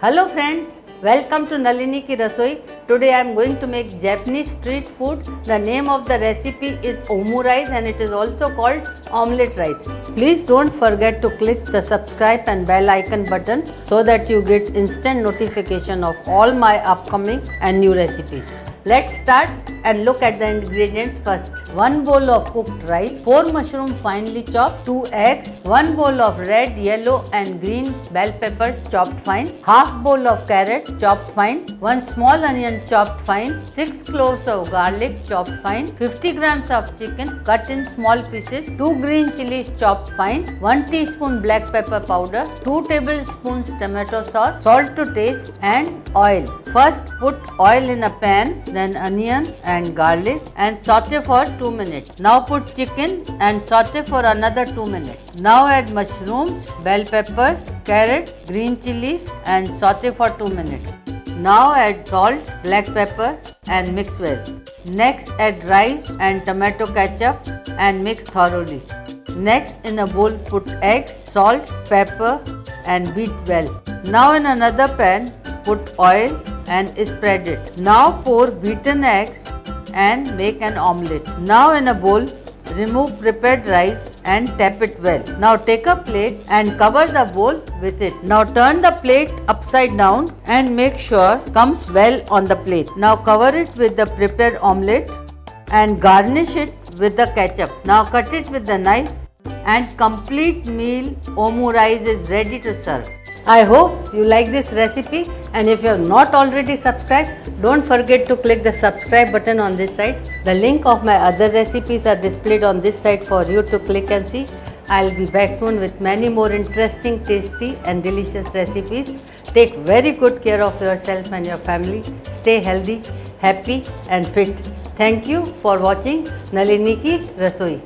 Hello friends, welcome to Nalini Ki Rasoi. Today I am going to make Japanese street food. The name of the recipe is Omu rice and it is also called omelette rice. Please don't forget to click the subscribe and bell icon button so that you get instant notification of all my upcoming and new recipes. Let's start and look at the ingredients first. 1 bowl of cooked rice, 4 mushroom finely chopped, 2 eggs, 1 bowl of red, yellow and green bell peppers chopped fine, half bowl of carrot chopped fine, 1 small onion chopped fine, 6 cloves of garlic chopped fine, 50 grams of chicken cut in small pieces, 2 green chilies chopped fine, 1 teaspoon black pepper powder, 2 tablespoons tomato sauce, salt to taste and oil. First put oil in a pan, then onion and garlic and saute for 2 minutes. Now put chicken and saute for another 2 minutes. Now add mushrooms, bell peppers, carrot, green chilies and saute for 2 minutes. Now add salt, black pepper and mix well. Next add rice and tomato ketchup and mix thoroughly. Next in a bowl put eggs, salt, pepper and beat well. Now in another pan put oil and spread it. Now pour beaten eggs and make an omelette. Now in a bowl remove prepared rice and tap it well. Now take a plate and cover the bowl with it. Now turn the plate upside down and make sure comes well on the plate. Now cover it with the prepared omelette and garnish it with the ketchup. Now cut it with the knife and complete meal Omu rice is ready to serve. I hope you like this recipe, and if you have not already subscribed, don't forget to click the subscribe button on this side. The link of my other recipes are displayed on this side for you to click and see. I'll be back soon with many more interesting, tasty and delicious recipes. Take very good care of yourself and your family. Stay healthy, happy and fit. Thank you for watching Nalini Ki Rasoi.